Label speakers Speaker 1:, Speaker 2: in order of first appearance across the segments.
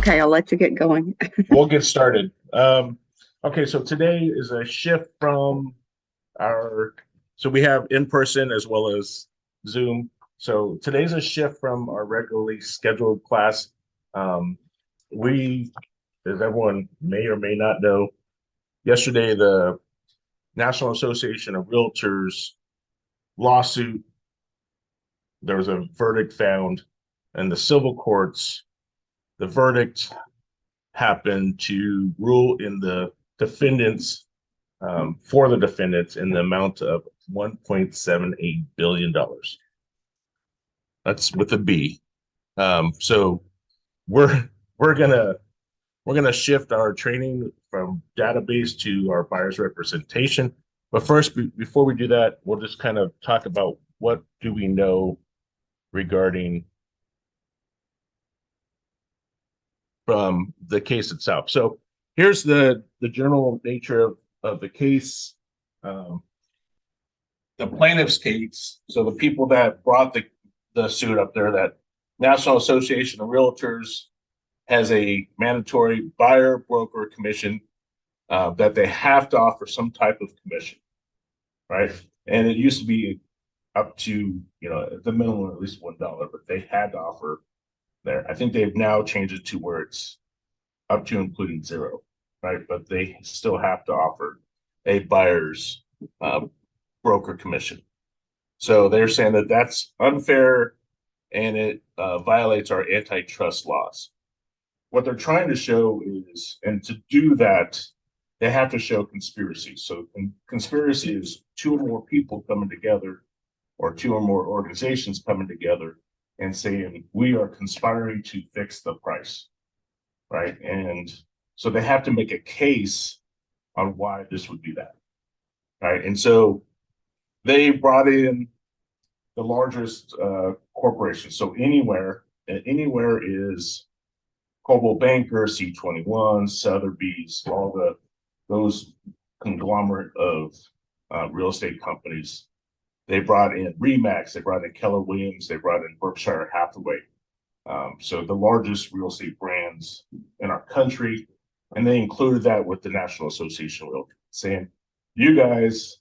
Speaker 1: Okay, I'll let you get going.
Speaker 2: We'll get started. Okay, so today is a shift from so we have in person as well as Zoom. So today's a shift from our regularly scheduled class. Um, we, as everyone may or may not know, yesterday the National Association of Realtors lawsuit, there was a verdict found in the civil courts. The verdict happened to rule in the defendants for the defendants in the amount of $1.78 billion. That's with a B. So we're we're gonna shift our training from database to our buyer's representation. But first, before we do that, we'll just kind of talk about what do we know regarding from the case itself. So here's the general nature of the case. The plaintiff's case, so the people that brought the suit up there, that National Association of Realtors has a mandatory buyer broker commission that they have to offer some type of commission, right? And it used to be up to, at the minimum, at least $1, but they had to offer there. I think they've now changed it to where it's up to including zero, right? But they still have to offer a buyer's broker commission. So they're saying that that's unfair and it violates our antitrust laws. What they're trying to show is, and to do that, they have to show conspiracy. So conspiracy is two or more people coming together or two or more organizations coming together and saying, we are conspiring to fix the price, right? And so they have to make a case on why this would be that, right? And so they brought in the largest corporations. So anywhere is Coldwell Banker, C21, Sotheby's, all those conglomerate of real estate companies. They brought in Remax, they brought in Keller Williams, they brought in Berkshire Hathaway. So the largest real estate brands in our country, and they included that with the National Association of Realtors, saying, you guys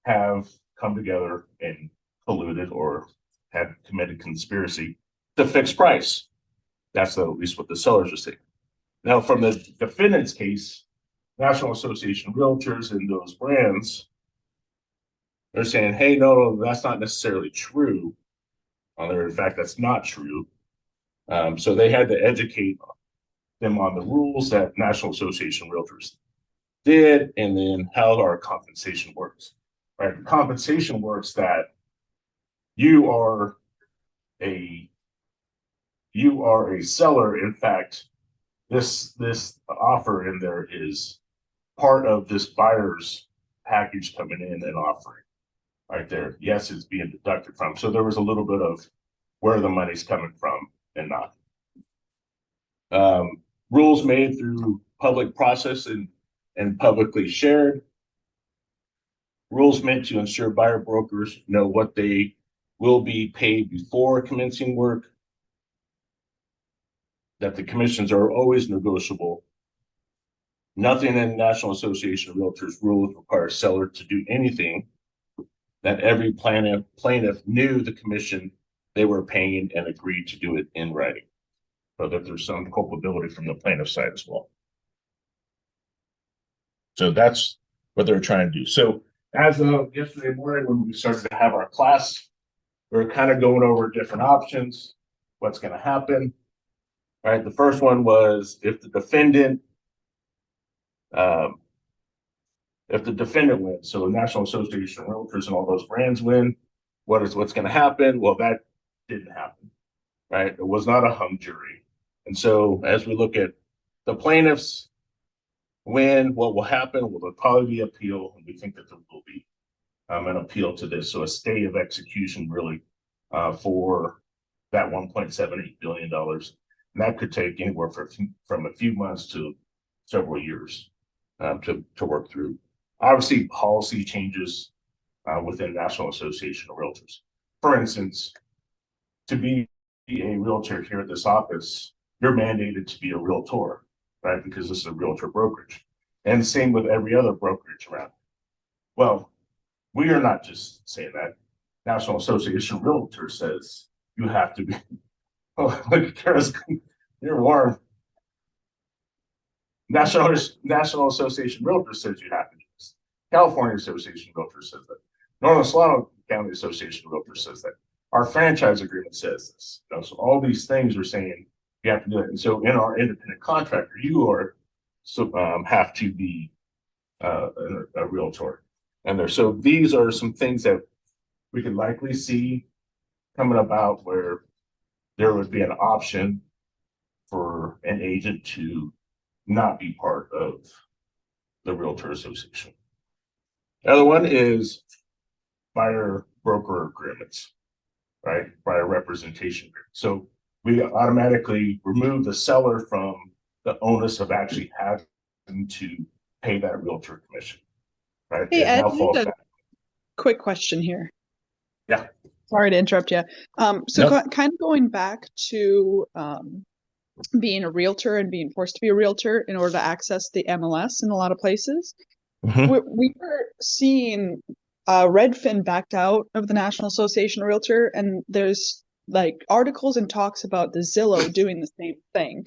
Speaker 2: have come together and colluded or had committed conspiracy to fix price. That's at least what the sellers are saying. Now, from the defendant's case, National Association of Realtors and those brands, they're saying, hey, no, that's not necessarily true. In fact, that's not true. So they had to educate them on the rules that National Association of Realtors did, and then how our compensation works. Right? The compensation works that you are a seller. In fact, this offer in there is part of this buyer's package coming in and offering right there. Yes, it's being deducted from. So there was a little bit of where the money's coming from and not. Rules made through public process and publicly shared. Rules meant to ensure buyer brokers know what they will be paid before commencing work, that the commissions are always negotiable. Nothing in the National Association of Realtors rules require a seller to do anything, that every plaintiff knew the commission they were paying and agreed to do it in writing, so that there's some culpability from the plaintiff side as well. So that's what they're trying to do. So as of yesterday morning, when we started to have our class, we were kind of going over different options, what's going to happen. Right. The first one was if the defendant wins, so the National Association of Realtors and all those brands win, what's going to happen? Well, that didn't happen. Right. It was not a hung jury. And so as we look at the plaintiffs win, what will happen? Well, there'll probably be appeal, and we think that there will be an appeal to this. So a stay of execution really for that $1.78 billion. And that could take anywhere from a few months to several years to work through. Obviously, policy changes within National Association of Realtors. For instance, to be a realtor here at this office, you're mandated to be a realtor, right? Because this is a realtor brokerage. And same with every other brokerage around. Well, we are not just saying that. National Association of Realtors says you have to be. Oh, look, Kara's, you're warm. National Association of Realtors says you have to do this. California Association of Realtors says that. Northern Solano County Association of Realtors says that. Our franchise agreement says this. You know, so all these things are saying you have to do it. And so in our independent contractor, you are have to be a realtor. And there, so these are some things that we could likely see coming about where there would be an option for an agent to not be part of the Realtor Association. The other one is buyer broker agreements, right? Buyer representation. So we automatically remove the seller from the onus of actually having to pay that realtor commission, right?
Speaker 1: Hey,
Speaker 2: it
Speaker 1: Ed,
Speaker 2: now falls back.
Speaker 1: quick question here.
Speaker 2: Yeah.
Speaker 1: Sorry to interrupt you. So
Speaker 2: Nope.
Speaker 1: kind of going back to being a realtor and being forced to be a realtor in order to access the MLS in a lot of places. We were seeing Redfin backed out of the National Association of Realtor, and there's like articles and talks about the Zillow doing the same thing.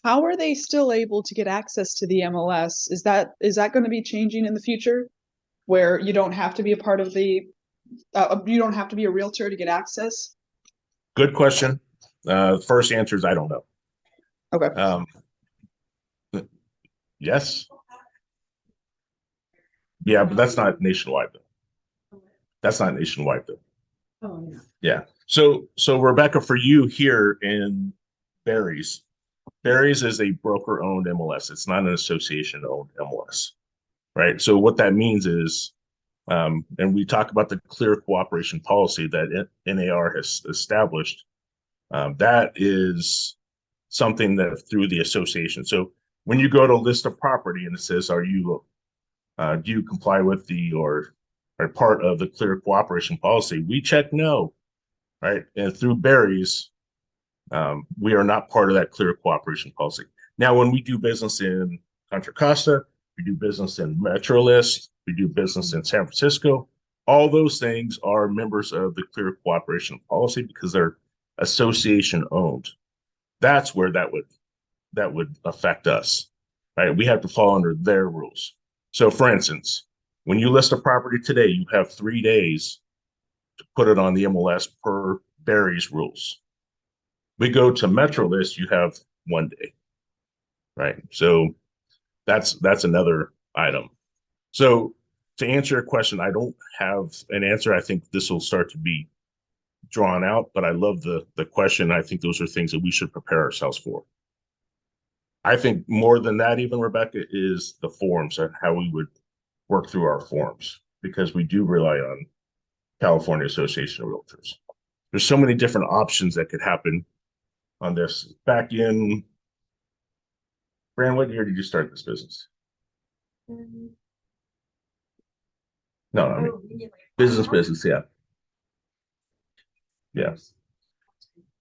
Speaker 1: How are they still able to get access to the MLS? Is that going to be changing in the future, where you don't have to be a part of the you don't have to be a realtor to get access?
Speaker 2: Good question. First answer is I don't know.
Speaker 1: Okay.
Speaker 2: Yes. Yeah, but that's not nationwide though. That's not nationwide though.
Speaker 3: Oh, yeah.
Speaker 2: Yeah. So Rebecca, for you here in Barry's is a broker-owned MLS. It's not an association-owned MLS, right? So what that means is, and we talk about the clear cooperation policy that NAR has established. That is something that through the association. So when you go to list a property and it says, "Are you do you comply with the or are part of the clear cooperation policy?" We check no, right? And through Barry's, we are not part of that clear cooperation policy. Now, when we do business in Contra Costa, we do business in Metrolist, we do business in San Francisco, all those things are members of the clear cooperation policy because they're association owned. That's where that would affect us, right? We have to fall under their rules. So for instance, when you list a property today, you have 3 days to put it on the MLS per Barry's rules. We go to Metrolist, you have 1 day, right? So that's another item. So to answer your question, I don't have an answer. I think this will start to be drawn out, but I love the question. I think those are things that we should prepare ourselves for. I think more than that, even Rebecca, is the forms and how we would work through our forms, because we do rely on California Association of Realtors. There's so many different options that could happen on this. Back in, Fran, what year did you start this business? No, I mean, business, yeah. Yeah.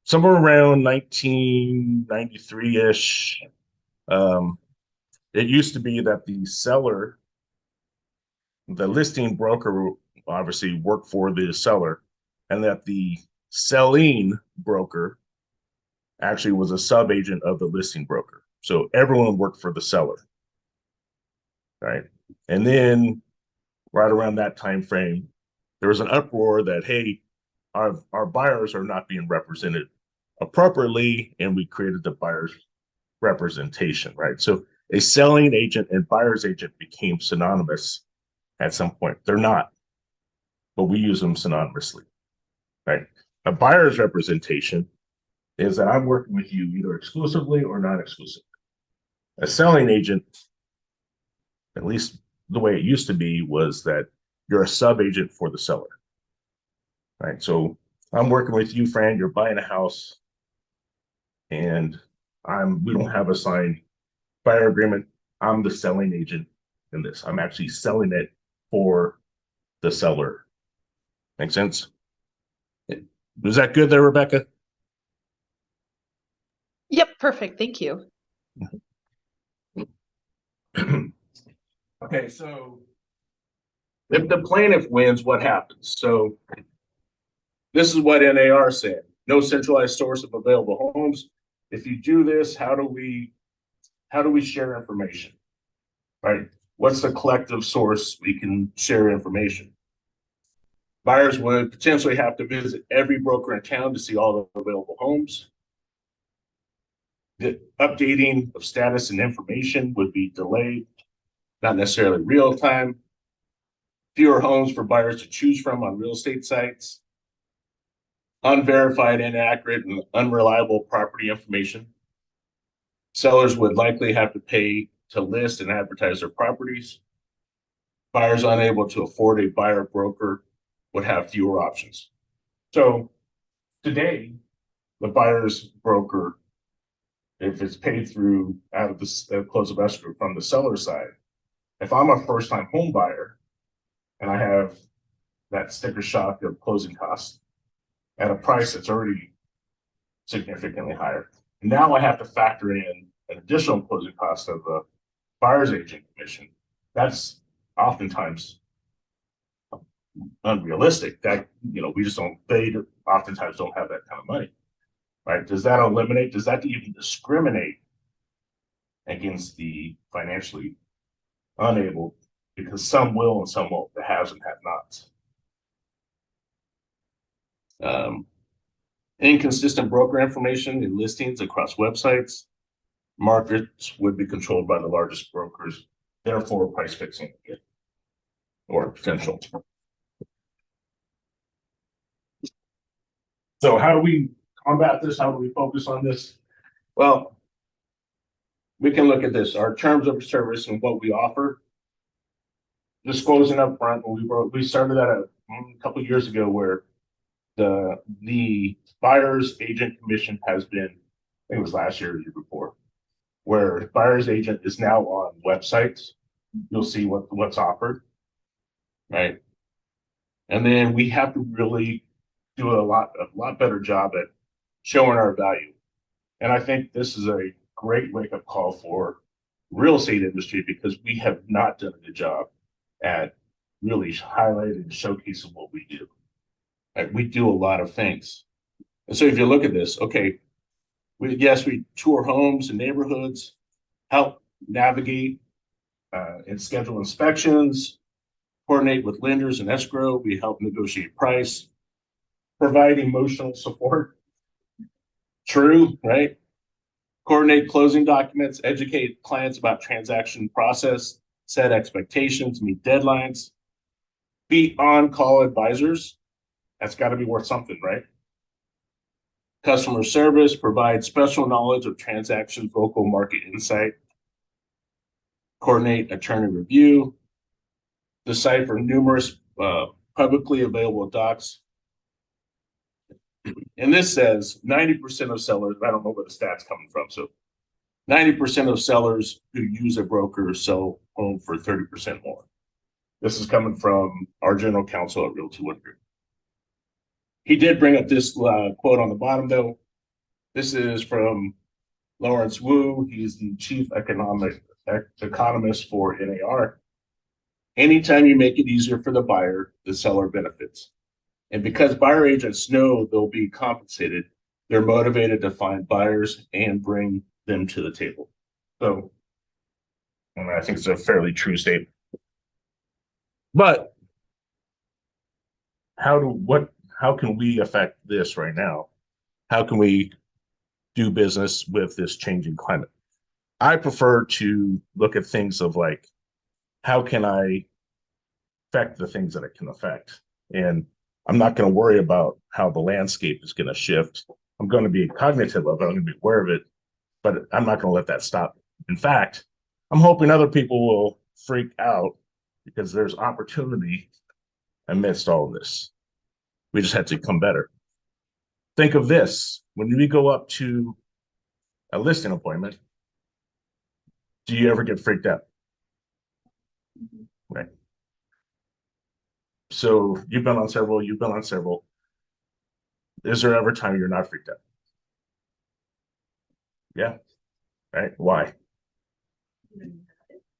Speaker 2: Somewhere around 1993-ish. It used to be that the seller, the listing broker, obviously worked for the seller, and that the selling broker actually was a sub-agent of the listing broker. So everyone worked for the seller, right? And then right around that time frame, there was an uproar that, hey, our buyers are not being represented appropriately, and we created the buyer's representation, right? So a selling agent and buyer's agent became synonymous at some point. They're not, but we use them synonymously, right? A buyer's representation is that I'm working with you either exclusively or non-exclusively. A selling agent, at least the way it used to be, was that you're a sub-agent for the seller, right? So I'm working with you, Fran, you're buying a house, and we don't have a signed buyer agreement. I'm the selling agent in this. I'm actually selling it for the seller. Make sense? Was that good there, Rebecca?
Speaker 1: Yep, perfect. Thank you.
Speaker 2: Okay, so if the plaintiff wins, what happens? So this is what NAR said. No centralized source of available homes. If you do this, how do we share information? Right? What's the collective source we can share information? Buyers would potentially have to visit every broker in town to see all the available homes. The updating of status and information would be delayed, not necessarily real time. Fewer homes for buyers to choose from on real estate sites. Unverified, inaccurate, and unreliable property information. Sellers would likely have to pay to list and advertise their properties. Buyers unable to afford a buyer broker would have fewer options. So today, the buyer's broker, if it's paid through out of the close of escrow from the seller side, if I'm a first-time home buyer and I have that sticker shock of closing costs at a price that's already significantly higher, now I have to factor in an additional closing cost of a buyer's agent commission. That's oftentimes unrealistic. That we just don't. They oftentimes don't have that kind of money, right? Does that eliminate? Does that even discriminate against the financially unable? Because some will and some won't. The haves and have-nots. Inconsistent broker information in listings across websites. Markets would be controlled by the largest brokers, therefore price fixing or potential. So how do we combat this? How do we focus on this? Well, we can look at this, our terms of service and what we offer. Disclosing up front, we started that a couple of years ago where the buyer's agent commission has been, I think it was last year or the year before, where buyer's agent is now on websites. You'll see what's offered, right? And then we have to really do a lot better job at showing our value. And I think this is a great wake-up call for real estate industry because we have not done a good job at really highlighting and showcasing what we do. Like, we do a lot of things. And so if you look at this, okay, we tour homes and neighborhoods, help navigate and schedule inspections, coordinate with lenders and escrow. We help negotiate price, provide emotional support. True, right? Coordinate closing documents, educate clients about transaction process, set expectations, meet deadlines, be on-call advisors. That's got to be worth something, right? Customer service, provide special knowledge of transactions, local market insight, coordinate attorney review, decipher numerous publicly available docs. And this says 90% of sellers, I don't know where the stats coming from, so 90% of sellers who use a broker sell home for 30% more. This is coming from our general counsel at Realty One Group. He did bring up this quote on the bottom, though. This is from Lawrence Wu. He's the chief economist for NAR. Anytime you make it easier for the buyer, the seller benefits. And because buyer agents know they'll be compensated, they're motivated to find buyers and bring them to the table. So, and I think it's a fairly true statement. But how can we affect this right now? How can we do business with this changing climate? I prefer to look at things of like, how can I affect the things that it can affect? And I'm not going to worry about how the landscape is going to shift. I'm going to be cognitive of it. I'm going to be aware of it, but I'm not going to let that stop me. In fact, I'm hoping other people will freak out because there's opportunity amidst all of this. We just had to become better. Think of this. When we go up to a listing appointment, do you ever get freaked out? Right. So you've been on several. Is there ever time you're not freaked out? Yeah. Right. Why?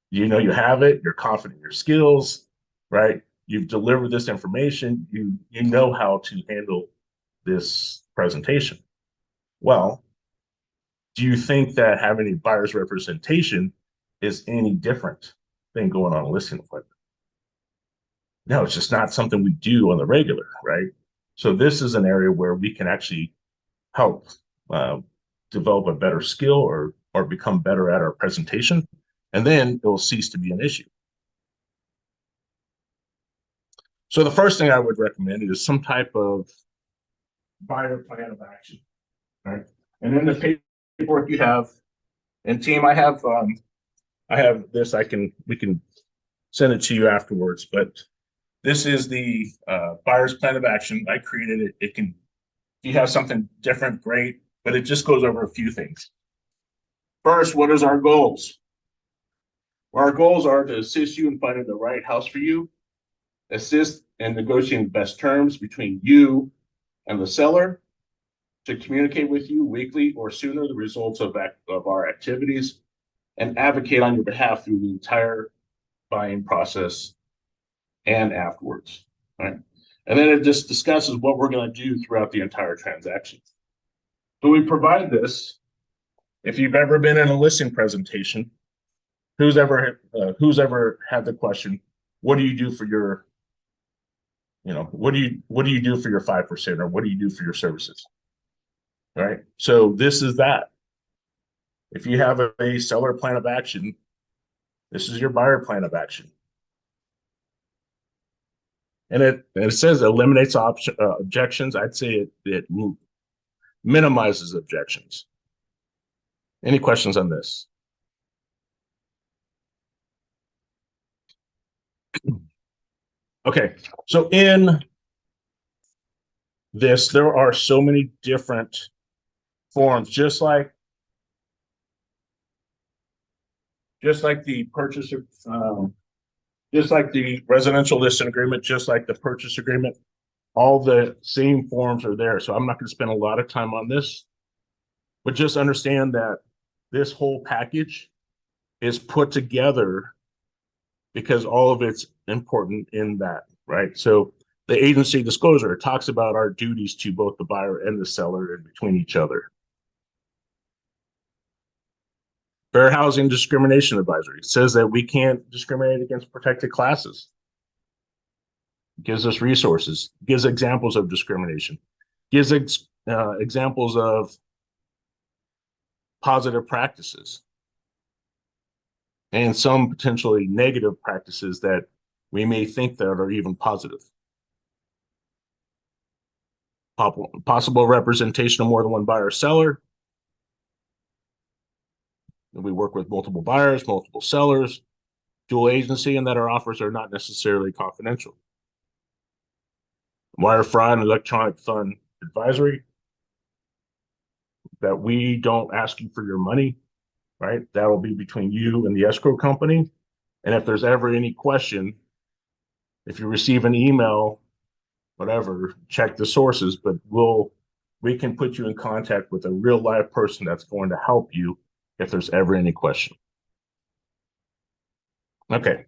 Speaker 2: You know you have it. You're confident in your skills. Right. You've delivered this information. You know how to handle this presentation. Well, do you think that having a buyer's representation is any different than going on a listing appointment? No, it's just not something we do on the regular, right? So this is an area where we can actually help uh, develop a better skill or become better at our presentation, and then it will cease to be an issue. So the first thing I would recommend is some type of buyer plan of action, right? And then the paperwork you have, and team, I have this. We can send it to you afterwards, but this is the buyer's plan of action. I created it. It can, if you have something different, great, but it just goes over a few things. First, what is our goals? Our goals are to assist you in finding the right house for you, assist in negotiating best terms between you and the seller, to communicate with you weekly or sooner the results of our activities, and advocate on your behalf through the entire buying process and afterwards. Right? And then it just discusses what we're going to do throughout the entire transaction. So we provide this. If you've ever been in a listing presentation, who's ever had the question, what do you do for your, what do you do for your 5%, or what do you do for your services? All right. So this is that. If you have a seller plan of action, this is your buyer plan of action. And it says eliminates objections. I'd say it minimizes objections. Any questions on this? Okay, so in this, there are so many different forms, just like the purchaser, just like the residential listing agreement, just like the purchase agreement, all the same forms are there. So I'm not going to spend a lot of time on this, but just understand that this whole package is put together because all of it's important in that, right? So the agency disclosure talks about our duties to both the buyer and the seller and between each other. Fair housing discrimination advisory says that we can't discriminate against protected classes. It gives us resources, gives examples of discrimination, gives examples of positive practices and some potentially negative practices that we may think that are even positive. Possible representation of more than one buyer or seller. We work with multiple buyers, multiple sellers, dual agency, and that our offers are not necessarily confidential. Wire fraud and electronic fund advisory, that we don't ask you for your money, right? That will be between you and the escrow company. And if there's ever any question, if you receive an email, whatever, check the sources, but we can put you in contact with a real live person that's going to help you if there's ever any question. Okay,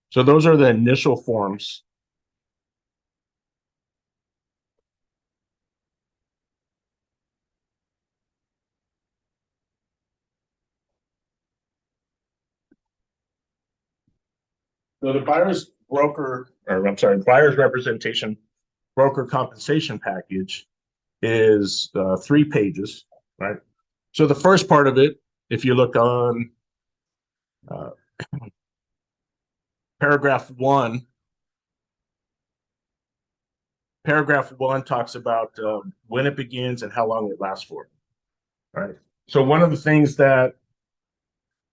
Speaker 2: so those are the initial forms. So the buyer's representation broker compensation package is 3 pages, right? So the first part of it, if you look on paragraph 1, talks about when it begins and how long it lasts for, right? So one of the things that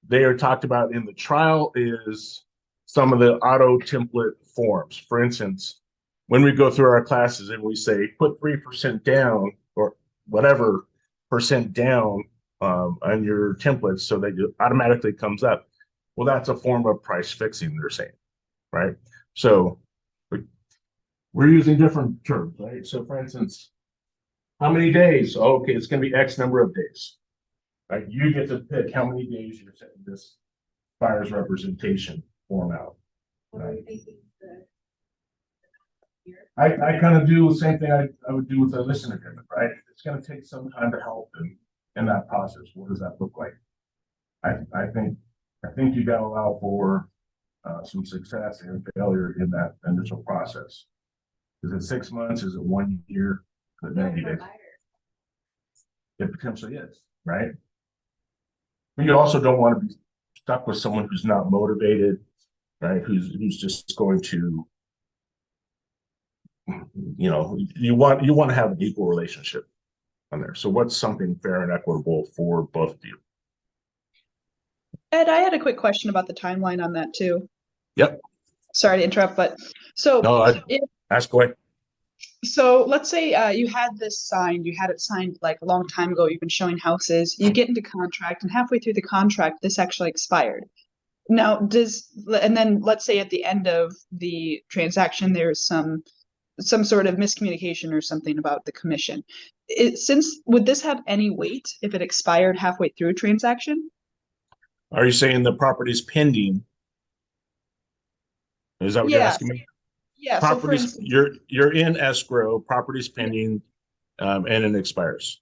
Speaker 2: they are talked about in the trial is some of the auto template forms. For instance, when we go through our classes and we say, put 3% down or whatever percent down on your templates so that it automatically comes up. Well, that's a form of price fixing, they're saying, right? So we're using different terms, right? So for instance, how many days? Oh, okay, it's going to be X number of days. Like you get to pick how many days you're sending this buyer's representation form out. Right? I kind of do the same thing I would do with a listing agreement, right? It's going to take some time to help in that process. What does that look like? I think you got to allow for some success and failure in that initial process. Is it 6 months? Is it 1 year? Is it 90 days? It potentially is, right? But you also don't want to be stuck with someone who's not motivated, right? Who's just going to, you want to have an equal relationship on there. So what's something fair and equitable for both of you?
Speaker 1: Ed, I had a quick question about the timeline on that too.
Speaker 2: Yep.
Speaker 1: Sorry to interrupt, but so
Speaker 2: no, ask away.
Speaker 1: So let's say you had this signed, you had it signed like a long time ago, you've been showing houses, you get into contract, and halfway through the contract, this actually expired. Now, and then let's say at the end of the transaction, there's some sort of miscommunication or something about the commission. Would this have any weight if it expired halfway through a transaction?
Speaker 2: Are you saying the property's pending? Is that what you're asking me?
Speaker 1: Yeah.
Speaker 2: Properties,
Speaker 1: so for instance,
Speaker 2: you're in escrow, property's pending, and it expires.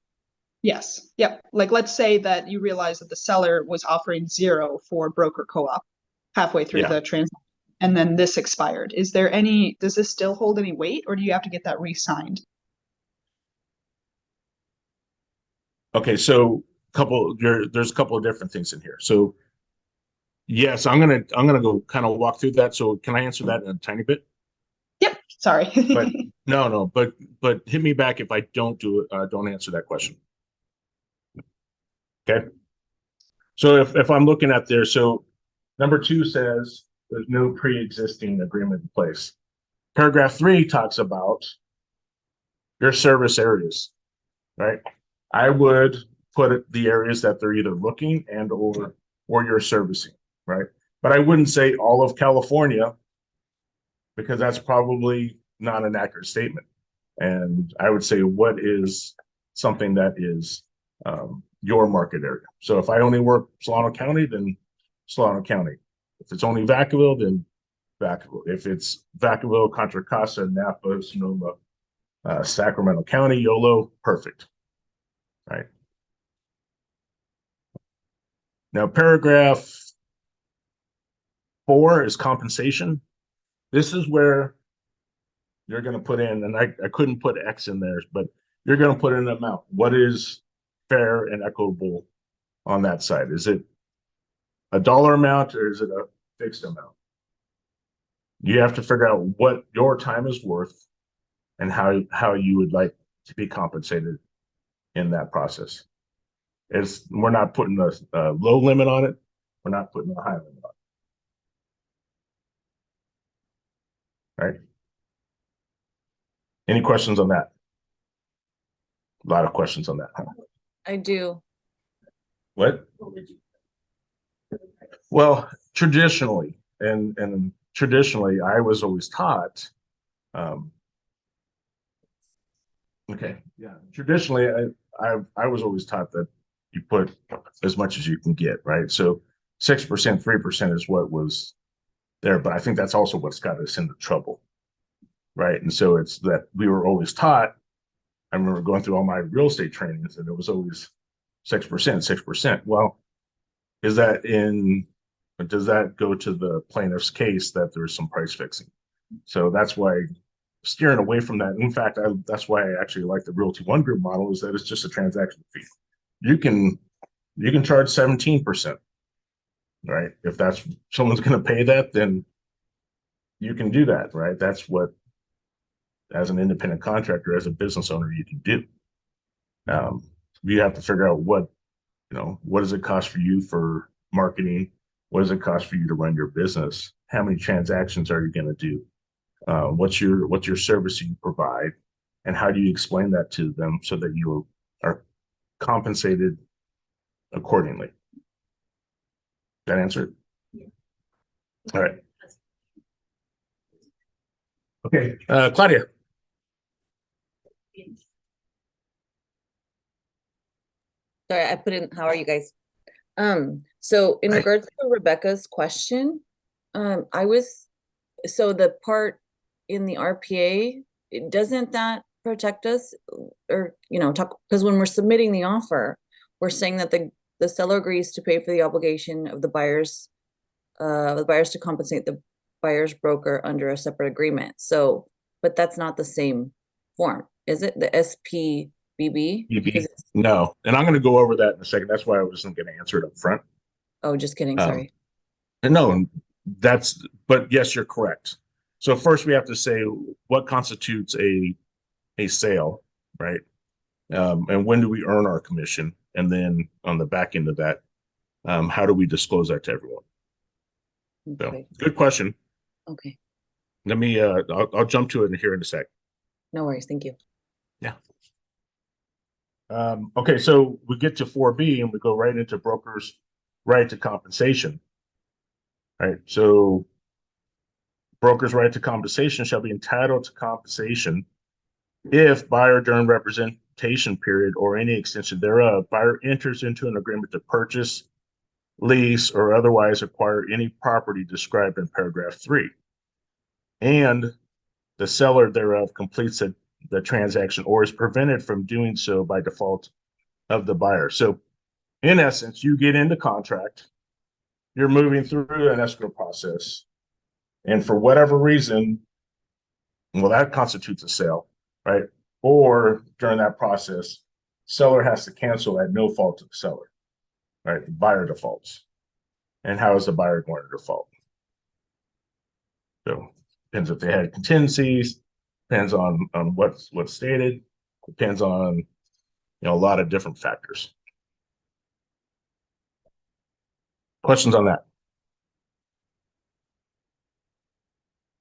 Speaker 1: Yes. Yep. Like let's say that you realize that the seller was offering 0 for broker co-op halfway through the transaction, and then this expired. Does this still hold any weight, or do you have to get that re-signed?
Speaker 2: Okay, so there's a couple of different things in here. So yes, I'm gonna go kind of walk through that. So can I answer that in a tiny bit?
Speaker 1: Yep. Sorry.
Speaker 2: But no, but hit me back if I don't answer that question. Okay. So if I'm looking at there, so number 2 says there's no pre-existing agreement in place. Paragraph 3 talks about your service areas, right? I would put the areas that they're either looking and or you're servicing, right? But I wouldn't say all of California, because that's probably not an accurate statement. And I would say what is something that is your market area. So if I only work Solano County, then Solano County. If it's only Vacaville, then Vacaville. If it's Vacaville, Contra Costa, Napa, Sonoma, Sacramento County, YOLO, perfect. Right. Now, paragraph 4 is compensation. This is where you're going to put in, and I couldn't put X in there, but you're going to put in an amount. What is fair and equitable on that side? Is it a dollar amount or is it a fixed amount? You have to figure out what your time is worth and how you would like to be compensated in that process. We're not putting a low limit on it. We're not putting a high limit on it. Right? Any questions on that? A lot of questions on that. Huh?
Speaker 3: I do.
Speaker 2: What? Well, traditionally, and traditionally, I was always taught. Okay, yeah. Traditionally, I was always taught that you put as much as you can get, right? So 6%, 3% is what was there, but I think that's also what's got us into trouble, right? And so it's that we were always taught. I remember going through all my real estate trainings, and it was always 6%, 6%. Well, does that go to the plaintiff's case that there's some price fixing? So that's why steering away from that. In fact, that's why I actually like the Realty One Group model, is that it's just a transaction fee. You can charge 17%, right? If that's someone's going to pay that, then you can do that, right? That's what, as an independent contractor, as a business owner, you can do. You have to figure out what does it cost for you for marketing? What does it cost for you to run your business? How many transactions are you going to do? What's your service you provide, and how do you explain that to them so that you are compensated accordingly? That answer it? Yeah. All right. Okay, Claudia.
Speaker 3: Sorry, I put in, how are you guys? So in regards to Rebecca's question, so the part in the RPA, doesn't that protect us? Or, because when we're submitting the offer, we're saying that the seller agrees to pay for the obligation of the buyers to compensate the buyer's broker under a separate agreement. So, but that's not the same form, is it? The SPBB?
Speaker 2: No, and I'm going to go over that in a second. That's why I wasn't going to answer it up front.
Speaker 3: Oh, just kidding. Sorry.
Speaker 2: No, but yes, you're correct. So first we have to say what constitutes a sale, right? And when do we earn our commission? And then on the back end of that, how do we disclose that to everyone?
Speaker 3: Okay.
Speaker 2: So good question.
Speaker 3: Okay.
Speaker 2: Let me, I'll jump to it here in a sec.
Speaker 3: No worries. Thank you.
Speaker 2: Yeah. Okay, so we get to 4B and we go right into brokers' right to compensation. Right, so brokers' right to compensation shall be entitled to compensation if buyer during representation period or any extension thereof, buyer enters into an agreement to purchase, lease, or otherwise acquire any property described in paragraph 3, and the seller thereof completes the transaction or is prevented from doing so by default of the buyer. So in essence, you get into contract, you're moving through an escrow process, and for whatever reason, well, that constitutes a sale, right? Or during that process, seller has to cancel at no fault of the seller, right? The buyer defaults. And how is the buyer going to default? So depends if they had contingencies, depends on what's stated, depends on a lot of different factors. Questions on that?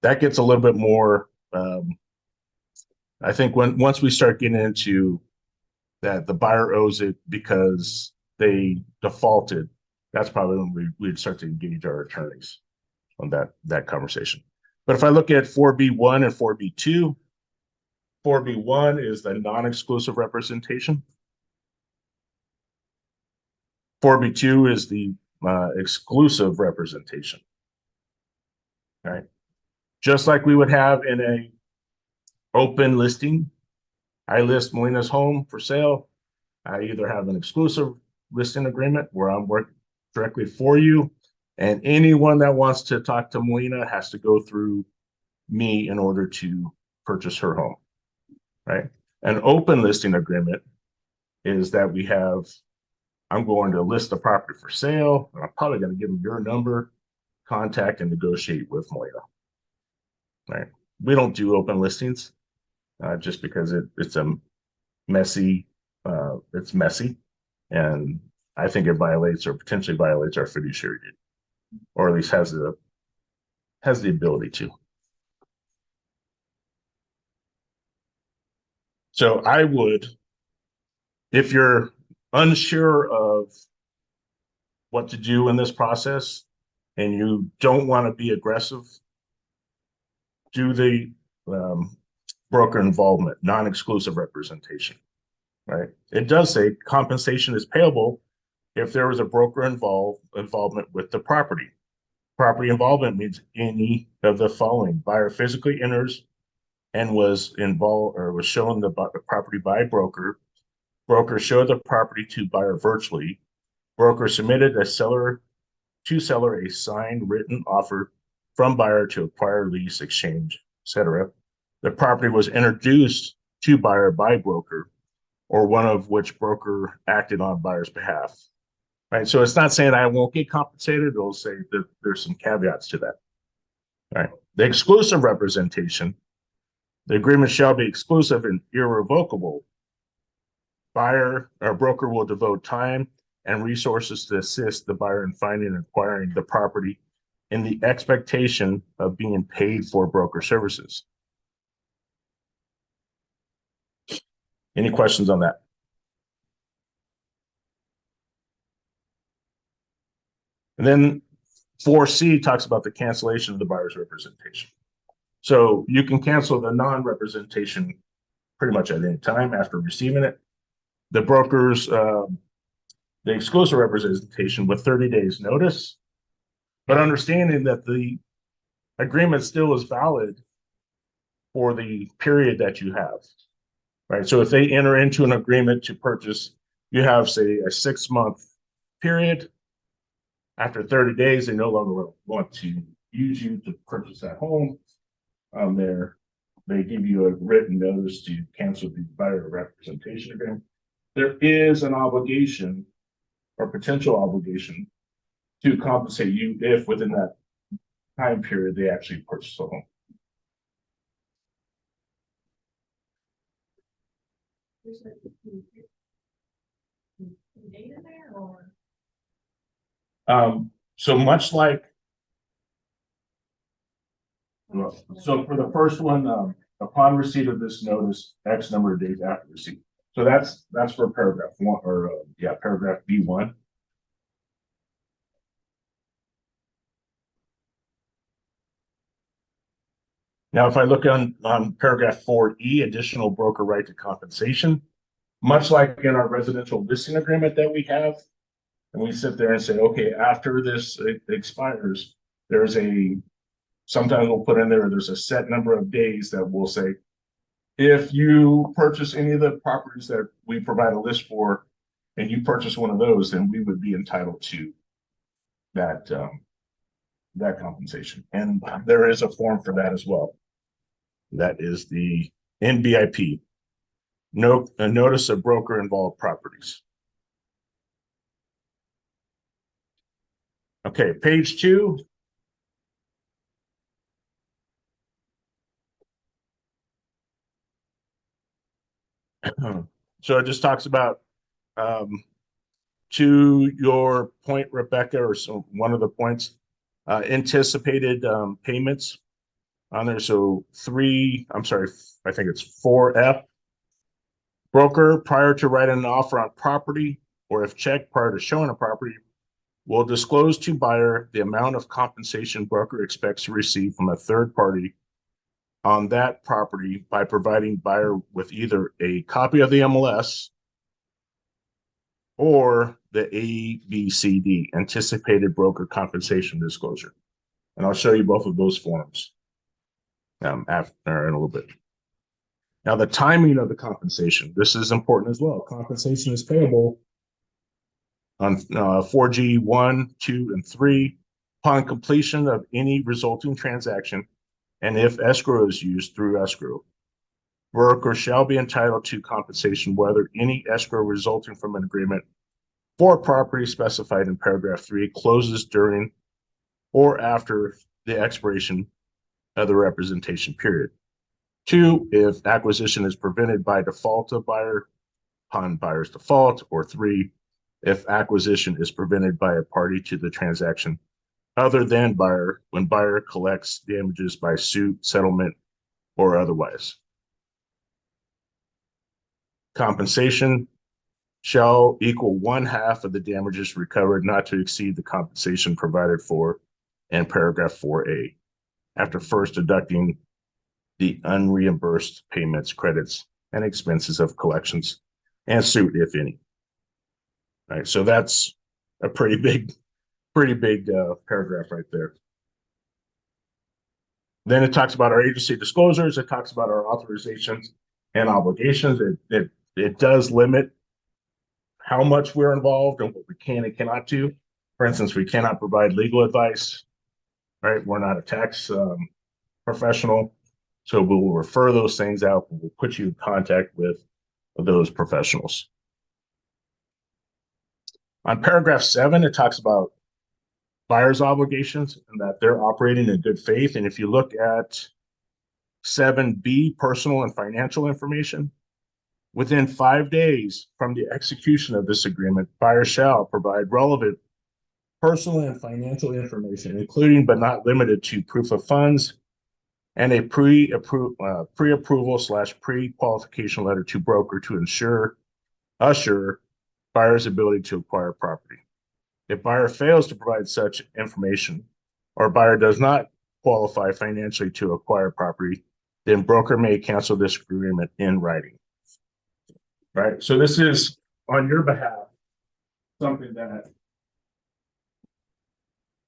Speaker 2: That gets a little bit more. I think once we start getting into that, the buyer owes it because they defaulted. That's probably when we'd start to engage our attorneys on that conversation. But if I look at 4B1 and 4B2, 4B1 is the non-exclusive representation. 4B2 is the exclusive representation. All right. Just like we would have in a open listing, I list Melina's home for sale. I either have an exclusive listing agreement where I'm working directly for you, and anyone that wants to talk to Melina has to go through me in order to purchase her home, right? An open listing agreement is that I'm going to list the property for sale, and I'm probably going to give them your number, contact, and negotiate with Melina, right? We don't do open listings just because it's messy, and I think it violates or potentially violates our fiduciary duty, or at least has the ability to. So I would, if you're unsure of what to do in this process and you don't want to be aggressive, do the broker involvement, non-exclusive representation, right? It does say compensation is payable if there was a broker involvement with the property. Property involvement means any of the following: buyer physically enters and was involved or was shown the property by broker. Broker showed the property to buyer virtually. Broker submitted to seller a signed written offer from buyer to acquire, lease, exchange, etc. The property was introduced to buyer by broker, or one of which broker acted on buyer's behalf. Right. So it's not saying I won't get compensated. It'll say that there's some caveats to that. All right. The exclusive representation, the agreement shall be exclusive and irrevocable. Buyer or broker will devote time and resources to assist the buyer in finding and acquiring the property in the expectation of being paid for broker services. Any questions on that? And then 4C talks about the cancellation of the buyer's representation. So you can cancel the non-representation pretty much at any time after receiving it. The broker's the exclusive representation with 30 days notice, but understanding that the agreement still is valid for the period that you have, right? So if they enter into an agreement to purchase, you have, say, a 6-month period. After 30 days, they no longer want to use you to purchase that home. They give you a written notice to cancel the buyer representation agreement. There is an obligation or potential obligation to compensate you if within that time period they actually purchase the home. So much like, so for the first one, upon receipt of this notice, X number of days after receipt. So that's for paragraph 1, or paragraph B1. Now, if I look on paragraph 4E, additional broker right to compensation, much like in our residential listing agreement that we have, and we sit there and say, okay, after this expires, sometimes we'll put in there's a set number of days that we'll say, if you purchase any of the properties that we provide a list for, and you purchase one of those, then we would be entitled to that compensation. And there is a form for that as well. That is the NBIP, a notice of broker involved properties. Okay, page 2. So it just talks about, to your point, Rebecca, or one of the points, anticipated payments on there. So I think it's 4F. Broker, prior to writing an offer on property, or if checked prior to showing a property, will disclose to buyer the amount of compensation broker expects to receive from a third party on that property by providing buyer with either a copy of the MLS or the ABCD, anticipated broker compensation disclosure. And I'll show you both of those forms after in a little bit. Now, the timing of the compensation, this is important as well. Compensation is payable on 4G 1, 2, and 3 upon completion of any resulting transaction, and if escrow is used through escrow. Broker shall be entitled to compensation whether any escrow resulting from an agreement for property specified in paragraph 3 closes during or after the expiration of the representation period. 2, if acquisition is prevented by default of buyer upon buyer's default, or 3, if acquisition is prevented by a party to the transaction other than buyer when buyer collects damages by suit, settlement, or otherwise. Compensation shall equal 1/2 of the damages recovered, not to exceed the compensation provided for in paragraph 4A, after first deducting the unreimbursed payments, credits, and expenses of collections and suit, if any. All right, so that's a pretty big paragraph right there. Then it talks about our agency disclosures. It talks about our authorizations and obligations. It does limit how much we're involved and what we can and cannot do. For instance, we cannot provide legal advice, right? We're not a tax professional, so we will refer those things out. We'll put you in contact with those professionals. On paragraph 7, it talks about buyer's obligations and that they're operating in good faith. And if you look at 7B, personal and financial information, within 5 days from the execution of this agreement, buyer shall provide relevant personal and financial information, including but not limited to proof of funds and a pre-approval/pre-qualification letter to broker to assure buyer's ability to acquire property. If buyer fails to provide such information or buyer does not qualify financially to acquire property, then broker may cancel this agreement in writing. Right? So this is on your behalf something that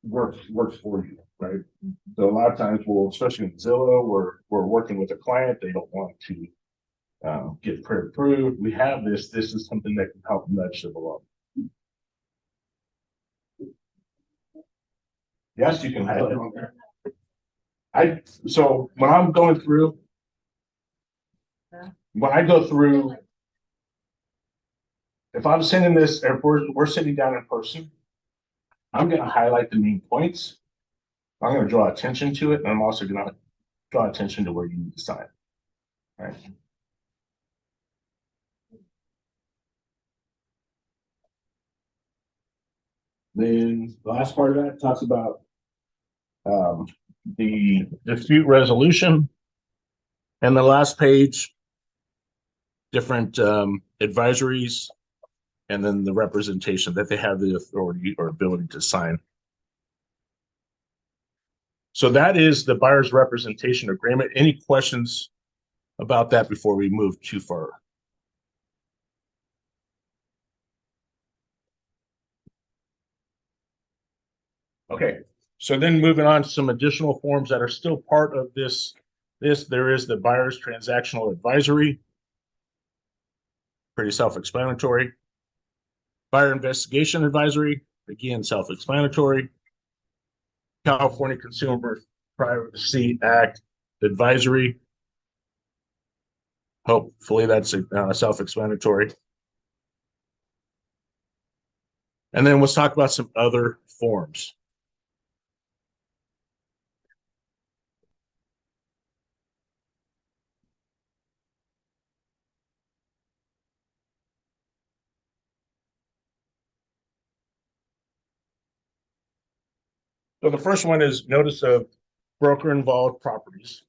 Speaker 2: works for you, right? So a lot of times we'll, especially in Zillow, we're working with a client, they don't want to get pre-approved. We have this. This is something that can help nudge them along. Yes, you can highlight on there. So when I'm going through, when I go through, if I'm sending this, if we're sitting down in person, I'm going to highlight the main points. I'm going to draw attention to it, and I'm also going to draw attention to where you need to sign. All right. Then the last part of that talks about the dispute resolution. And the last page, different advisories, and then the representation that they have the authority or ability to sign. So that is the buyer's representation agreement. Any questions about that before we move too far? Okay, so then moving on to some additional forms that are still part of this. There is the buyer's transactional advisory. Pretty self-explanatory. Buyer investigation advisory, again, self-explanatory. California Consumer Privacy Act advisory. Hopefully that's self-explanatory. And then let's talk about some other forms. So the first one is notice of broker involved properties.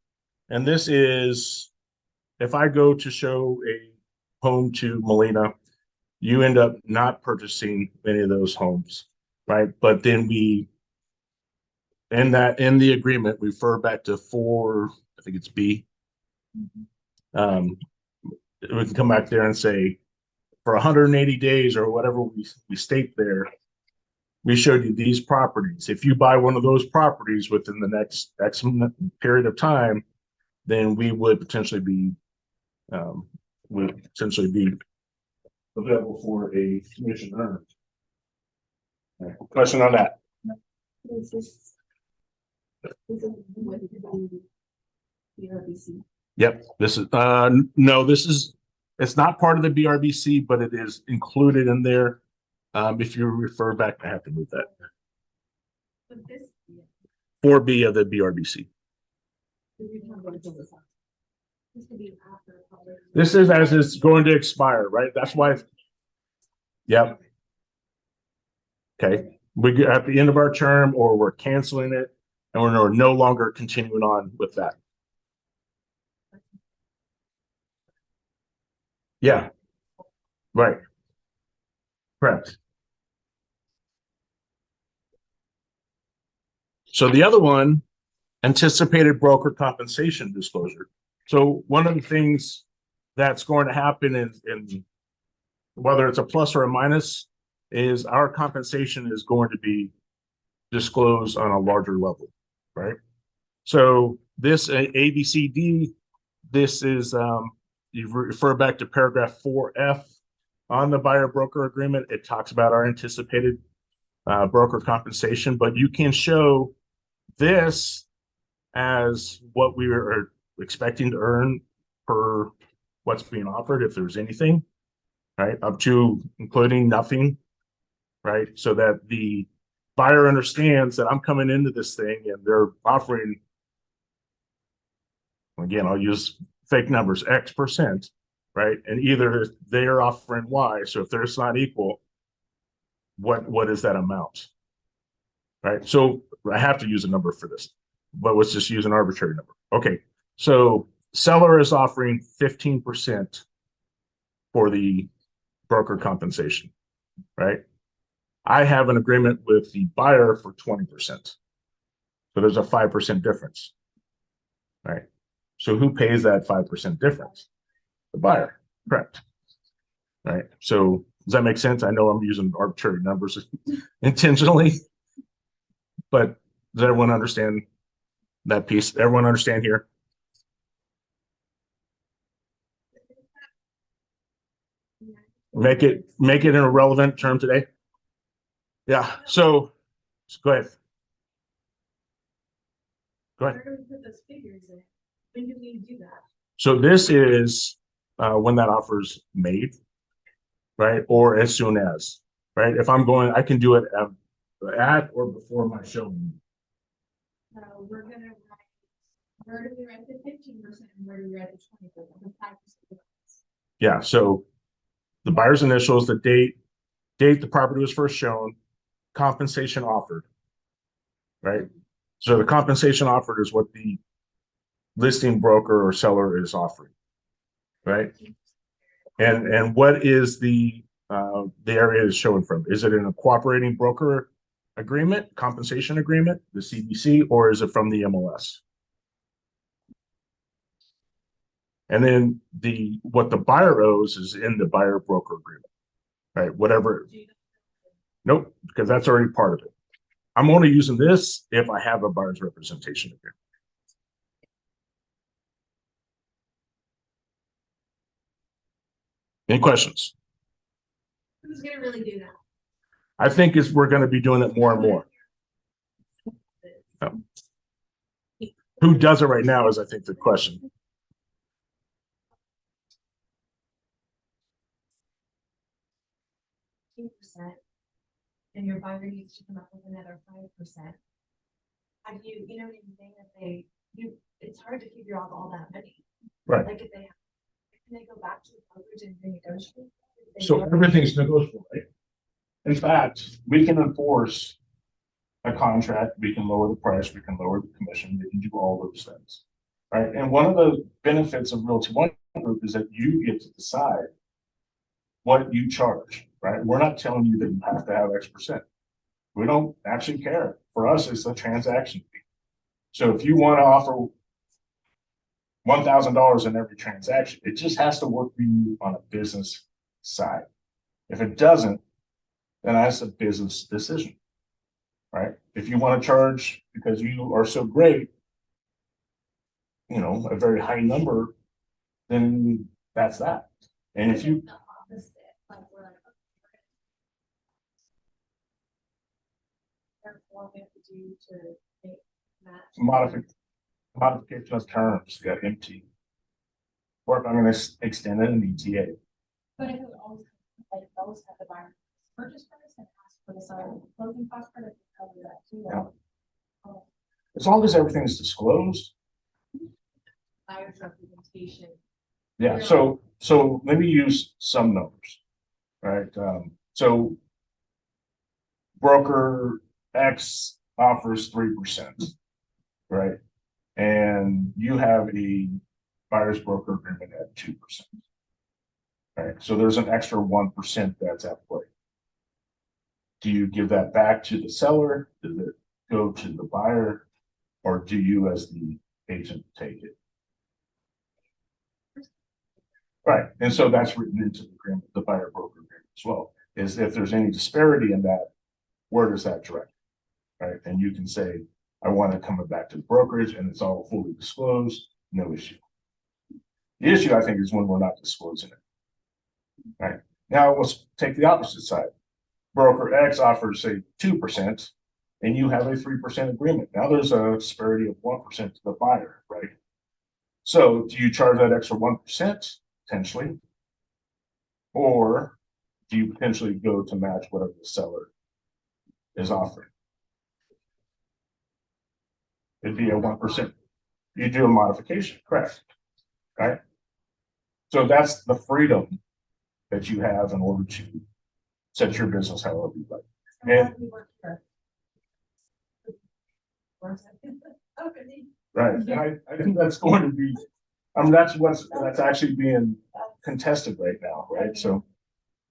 Speaker 2: And this is, if I go to show a home to Melina, you end up not purchasing any of those homes, right? But then we, in the agreement, refer back to 4, I think it's B. We can come back there and say, for 180 days or whatever we state there, we showed you these properties. If you buy one of those properties within the next X period of time, then we would potentially be available for a commission earned. Right. Question on that?
Speaker 4: Is this with BRBC?
Speaker 2: Yep. This is no. This is, it's not part of the BRBC, but it is included in there. If you refer back, I have to move that.
Speaker 4: But this
Speaker 2: 4B of the BRBC.
Speaker 4: This could be after.
Speaker 2: This is as it's going to expire, right? That's why. Yep. Okay. We get at the end of our term, or we're canceling it, and we're no longer continuing on with that. Yeah. Right. Correct. So the other one, anticipated broker compensation disclosure. So one of the things that's going to happen in whether it's a plus or a minus is our compensation is going to be disclosed on a larger level, right? So this ABCD, this is you refer back to paragraph 4F on the buyer broker agreement. It talks about our anticipated broker compensation, but you can show this as what we are expecting to earn per what's being offered, if there's anything, right? Up to including nothing, right? So that the buyer understands that I'm coming into this thing and they're offering, again, I'll use fake numbers, X%, right? And either they're offering Y. So if there's not equal, what is that amount, right? So I have to use a number for this, but let's just use an arbitrary number. Okay, so seller is offering 15% for the broker compensation, right? I have an agreement with the buyer for 20%. So there's a 5% difference, right? So who pays that 5% difference? The buyer, correct, right? So Does that make sense? I know I'm using arbitrary numbers intentionally, but does everyone understand that piece? Everyone understand here? Make it in a relevant term today. Yeah. So go ahead. Go ahead.
Speaker 4: Where do we put those figures in? When do we do that?
Speaker 2: So this is when that offer is made, right? Or as soon as, right? If I'm going, I can do it at or before my showing.
Speaker 4: So we're gonna write, where do we write the 15% and where do we write the 20%, the 5%?
Speaker 2: Yeah. So the buyer's initials, the date the property was first shown, compensation offered, right? So the compensation offered is what the listing broker or seller is offering, right? And what is the area is showing from? Is it in a cooperating broker agreement, compensation agreement, the CBC, or is it from the MLS? And then what the buyer owes is in the buyer broker agreement, right? Whatever. Nope, because that's already part of it. I'm only using this if I have a buyer's representation agreement. Any questions?
Speaker 4: Who's gonna really do that?
Speaker 2: I think we're going to be doing it more and more. Who does it right now is, I think, the question.
Speaker 4: And your buyer needs to come up with another 5%. How do you, you know what I'm saying, that it's hard to figure out all that money.
Speaker 2: Right.
Speaker 4: Like if can they go back to the brokerage and renegotiate?
Speaker 2: So everything's negotiable, right? In fact, we can enforce a contract, we can lower the price, we can lower the commission, we can do all those things, right? And one of the benefits of Realty One Group is that you get to decide what you charge, right? We're not telling you that you have to have X%. We don't actually care. For us, it's a transaction fee. So if you want to offer $1,000 in every transaction, it just has to work for you on a business side. If it doesn't, then that's a business decision, right? If you want to charge because you are so great, you know, a very high number, then that's that. And if you modification of terms, you got MT. Or if I'm going to extend it in ETA.
Speaker 4: But if it would always, like, those have the buyer purchase price and ask for the seller closing cost credit to cover that too.
Speaker 2: Yeah. As long as everything's disclosed.
Speaker 4: Buyer's representation.
Speaker 2: Yeah, so let me use some numbers, right? So broker X offers 3%, right? And you have a buyer's broker agreement at 2%. Right. So there's an extra 1% that's at play. Do you give that back to the seller? Does it go to the buyer? Or do you, as the agent, take it? Right. And so that's written into the agreement, the buyer broker agreement as well. Is if there's any disparity in that, where does that direct? Right. And you can say, I want to come back to the brokerage and it's all fully disclosed, no issue. The issue, I think, is when we're not disclosing it. Right. Now let's take the opposite side. Broker X offers, say, 2%, and you have a 3% agreement. Now there's a disparity of 1% to the buyer, right? So do you charge that extra 1% potentially? Or do you potentially go to match whatever the seller is offering? It'd be a 1%. You do a modification, correct? Right? So that's the freedom that you have in order to set your business however you like. And, right. And I think that's going to be, I mean, that's actually being contested right now, right? So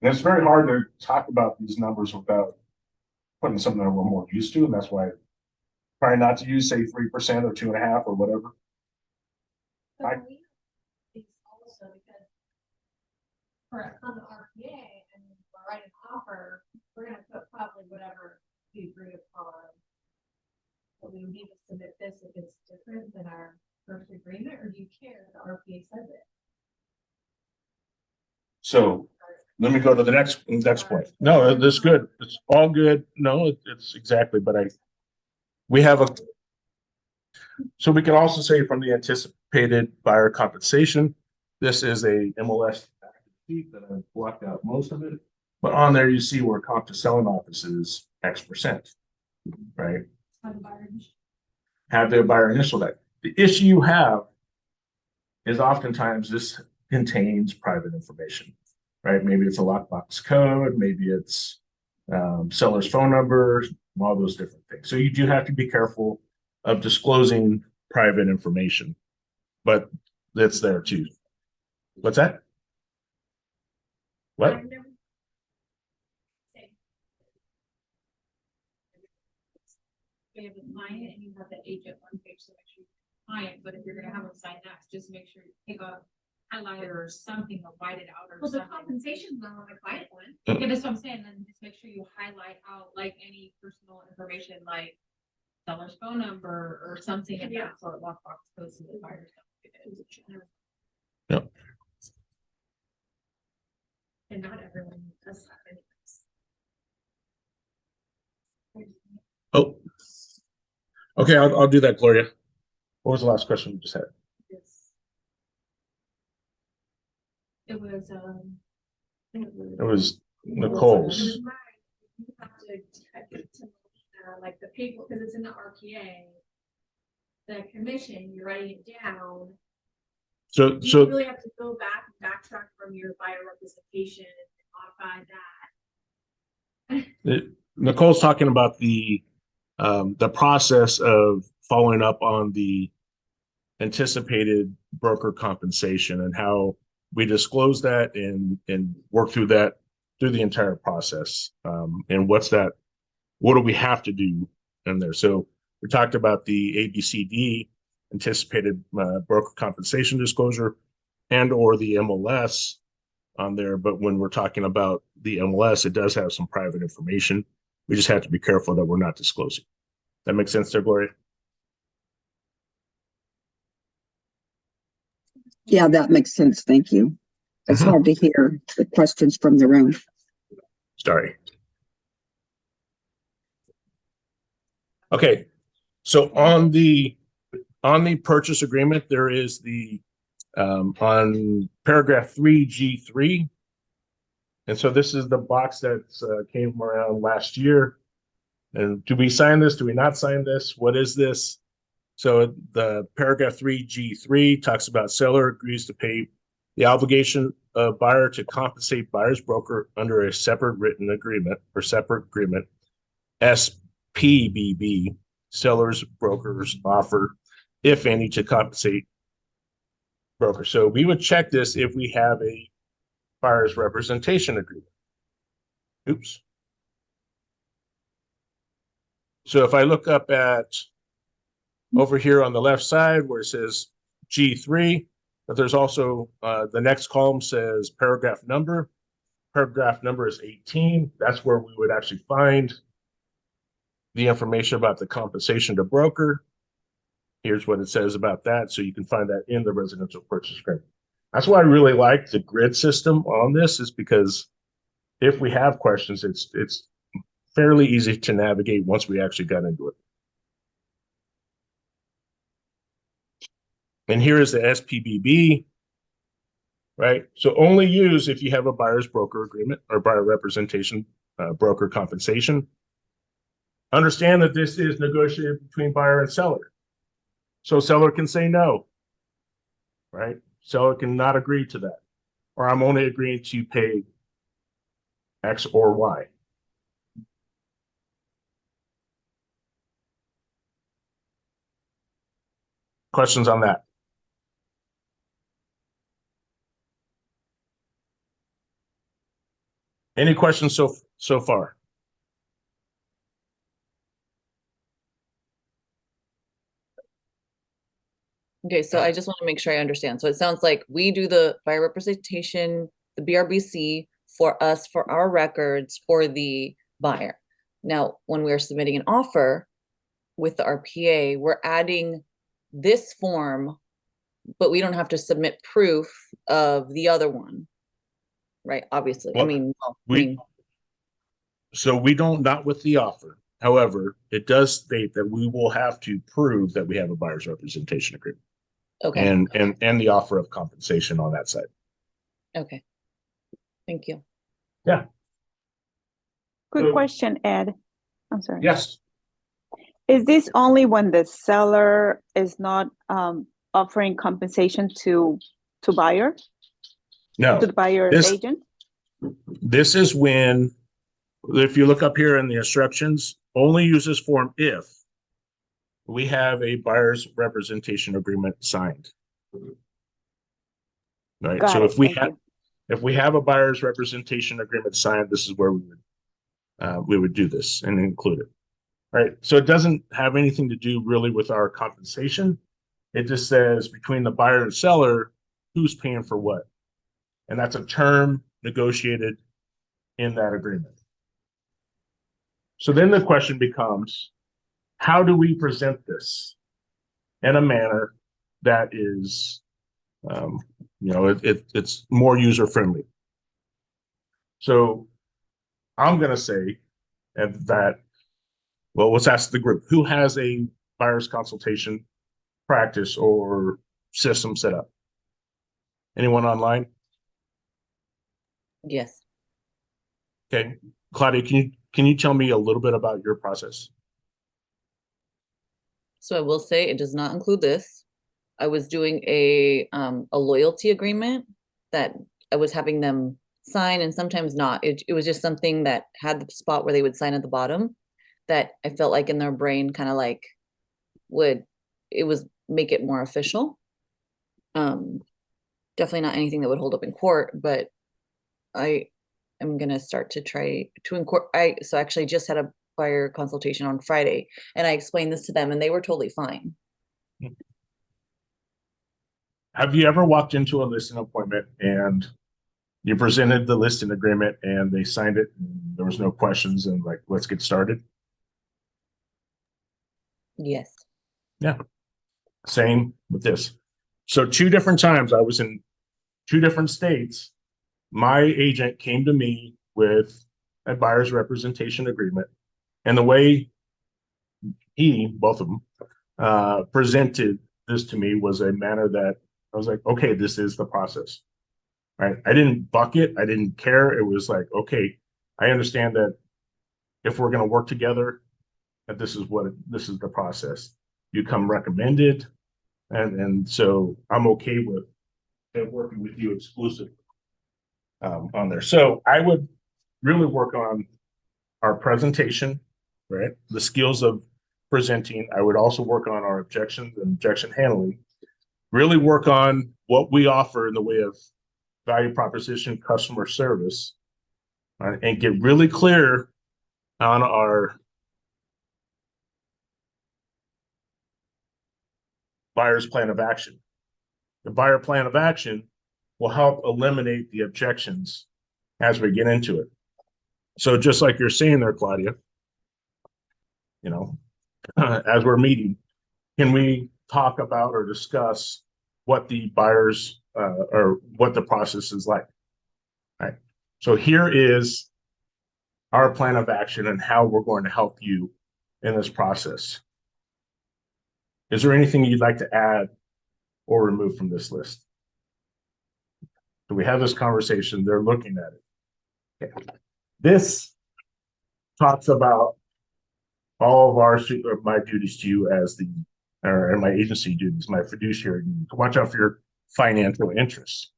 Speaker 2: and it's very hard to talk about these numbers without putting something that we're more used to. And that's why I try not to use, say, 3% or 2.5% or whatever.
Speaker 4: Also because on the RPA, and write an offer, we're gonna put probably whatever we agree upon. But we need to submit this if it's different than our first agreement, or do you care if the RPA says it?
Speaker 2: So let me go to the next point. No, that's good. It's all good. No, it's exactly, but we have so we can also say from the anticipated buyer compensation, this is a MLS sheet that I've blocked out most of it, but on there you see where comp to selling office is X%, right? Have the buyer initial that. The issue you have is oftentimes this contains private information, right? Maybe it's a lockbox code, maybe it's seller's phone number, all those different things. So you do have to be careful of disclosing private information, but it's there too. What's that? What?
Speaker 5: You have a client and you have the agent one page, so make sure you client, but if you're gonna have them sign next, just make sure you take a highlighter or something or white it out or
Speaker 4: Well, the
Speaker 5: something.
Speaker 4: compensation's not on the client one.
Speaker 5: Yeah, that's what I'm saying, then just make sure you highlight out like any personal information, like seller's phone number or something, and
Speaker 4: Yeah.
Speaker 5: that's what lockbox goes to the buyer.
Speaker 2: Yep.
Speaker 4: And not everyone does that anyways.
Speaker 2: Oh, okay, I'll do that, Gloria. What was the last question we just had?
Speaker 5: It was,
Speaker 2: It was Nicole's.
Speaker 4: You have to type it to, like the people, because it's in the RPA. The commission, you're writing it down.
Speaker 2: So
Speaker 4: You really have to go back and backtrack from your buyer representation and modify that.
Speaker 2: Nicole's talking about the process of following up on the anticipated broker compensation and how we disclose that and work through that through the entire process. And what do we have to do in there? So we talked about the ABCD anticipated broker compensation disclosure and or the MLS on there. But when we're talking about the MLS, it does have some private information. We just have to be careful that we're not disclosing. That makes sense there, Gloria?
Speaker 6: Yeah, that makes sense. Thank you. It's hard to hear the questions from the room.
Speaker 2: Sorry. Okay, so on the purchase agreement, there is the on paragraph 3G3. And so this is the box that came around last year. And do we sign this? Do we not sign this? What is this? So the paragraph 3G3 talks about seller agrees to pay the obligation of buyer to compensate buyer's broker under a separate written agreement or separate agreement. SPBB, seller's brokers offer, if any, to compensate broker. So we would check this if we have a buyer's representation agreement. Oops. So if I look up at over here on the left side where it says G3, but there's also the next column says paragraph number. Paragraph number is 18. That's where we would actually find the information about the compensation to broker. Here's what it says about that. So you can find that in the residential purchase agreement. That's why I really like the grid system on this, is because if we have questions, it's fairly easy to navigate once we actually got into it. And here is the SPBB, right? So only use if you have a buyer's broker agreement or buyer representation, broker compensation. Understand that this is negotiated between buyer and seller. So seller can say no, right? Seller can not agree to that. Or I'm only agreeing to pay X or Y. Questions on that? Any questions so far?
Speaker 3: Okay, so I just want to make sure I understand. So it sounds like we do the buyer representation, the BRBC, for us, for our records, for the buyer. Now, when we're submitting an offer with the RPA, we're adding this form, but we don't have to submit proof of the other one. Right, obviously.
Speaker 2: Well, So we don't, not with the offer. However, it does state that we will have to prove that we have a buyer's representation agreement.
Speaker 3: Okay.
Speaker 2: And the offer of compensation on that side.
Speaker 3: Okay. Thank you.
Speaker 2: Yeah.
Speaker 7: Quick
Speaker 2: So-
Speaker 7: question, Ed. I'm sorry.
Speaker 2: Yes.
Speaker 7: Is this only when the seller is not offering compensation to buyer,
Speaker 2: No.
Speaker 7: to the buyer's
Speaker 2: This-
Speaker 7: agent?
Speaker 2: This is when, if you look up here in the instructions, only use this form if we have a buyer's representation agreement signed. Right.
Speaker 7: Got
Speaker 2: So
Speaker 7: it. Thank you.
Speaker 2: if we have a buyer's representation agreement signed, this is where we would do this and include it. Right. So it doesn't have anything to do really with our compensation. It just says between the buyer and seller, who's paying for what. And that's a term negotiated in that agreement. So then the question becomes, how do we present this in a manner that is, it's more user friendly? So I'm going to say that, well, let's ask the group, who has a buyer's consultation practice or system set up? Anyone online?
Speaker 3: Yes.
Speaker 2: Okay, Claudia, can you tell me a little bit about your process?
Speaker 3: So I will say it does not include this. I was doing a loyalty agreement that I was having them sign and sometimes not. It was just something that had the spot where they would sign at the bottom that I felt like in their brain kind of like make it more official. Definitely not anything that would hold up in court, but I am gonna start to try to incorporate. So actually just had a buyer consultation on Friday and I explained this to them and they were totally fine.
Speaker 2: Have you ever walked into a listing appointment and you presented the listing agreement and they signed it, and there was no questions and like, let's get started?
Speaker 3: Yes.
Speaker 2: Yeah. Same with this. So 2 different times I was in 2 different states. My agent came to me with a buyer's representation agreement, and the way both of them, presented this to me was a manner that I was like, okay, this is the process, right? I didn't bucket. I didn't care. It was like, okay, I understand that if we're going to work together, that this is the process. You come recommended, and so I'm okay with working with you exclusively on there. So I would really work on our presentation, right? The skills of presenting. I would also work on our objections and objection handling. Really work on what we offer in the way of value proposition, customer service, right? And get really clear on our buyer's plan of action. The buyer plan of action will help eliminate the objections as we get into it. So just like you're saying there, Claudia, as we're meeting, can we talk about or discuss what the buyers or what the process is like? All right. So here is our plan of action and how we're going to help you in this process. Is there anything you'd like to add or remove from this list? So we have this conversation, they're looking at it. Okay. This talks about all of my duties to you as or my agency duties, my fiduciary duties, to watch out for your financial interests.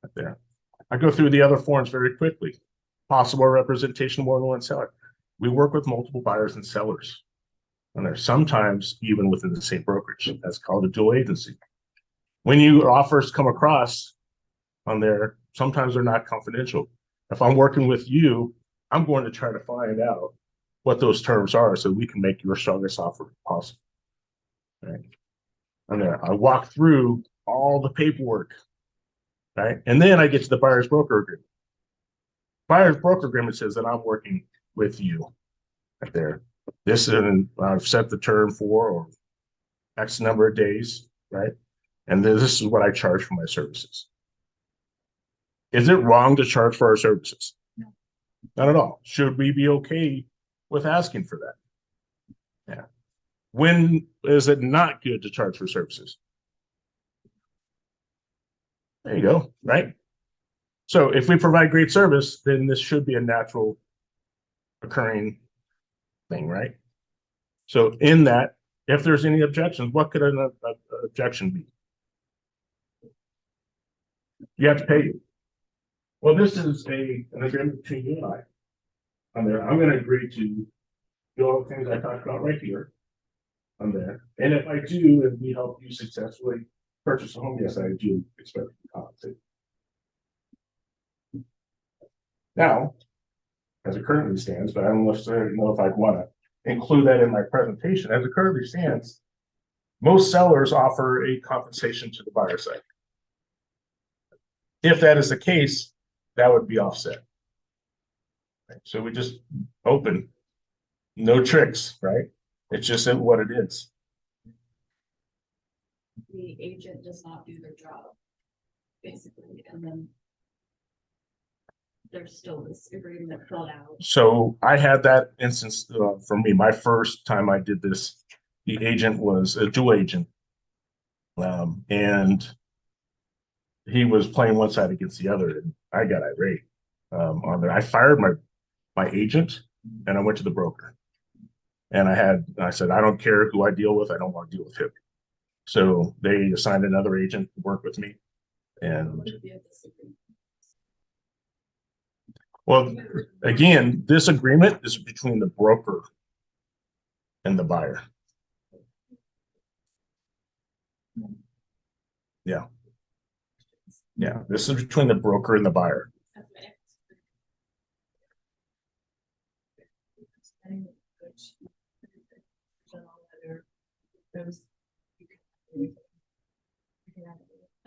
Speaker 2: Right there. I go through the other forms very quickly. Possible representation of more than one seller. We work with multiple buyers and sellers. And there's sometimes even within the same brokerage. That's called a dual agency. When your offers come across on there, sometimes they're not confidential. If I'm working with you, I'm going to try to find out what those terms are so we can make your strongest offer possible. Right. And there, I walk through all the paperwork, right? And then I get to the buyer's broker agreement. Buyer's broker agreement says that I'm working with you right there. This is, I've set the term for or X number of days, right? And this is what I charge for my services. Is it wrong to charge for our services? No. Not at all. Should we be okay with asking for that? Yeah. When is it not good to charge for services? There you go, right? So if we provide great service, then this should be a natural occurring thing, right? So in that, if there's any objections, what could an objection be? You have to pay you. Well, this is an agreement between you and I. I'm going to agree to do all the things I talked about right here. I'm there. And if I do, and we help you successfully purchase a home, yes, I do expect to be compensated. Now, as it currently stands, but I don't know if I'd want to include that in my presentation. As it currently stands, most sellers offer a compensation to the buyer side. If that is the case, that would be offset. Right? So we just open, no tricks, right? It's just what it is.
Speaker 4: The agent does not do their job, basically, and then there's still this agreement filled out.
Speaker 2: So I had that instance for me. My first time I did this, the agent was a dual agent, and he was playing one side against the other, and I got irate on there. I fired my agent, and I went to the broker. And I said, I don't care who I deal with. I don't want to deal with him. So they assigned another agent to work with me. And well, again, this agreement is between the broker and the buyer. Yeah. Yeah, this is between the broker and the buyer.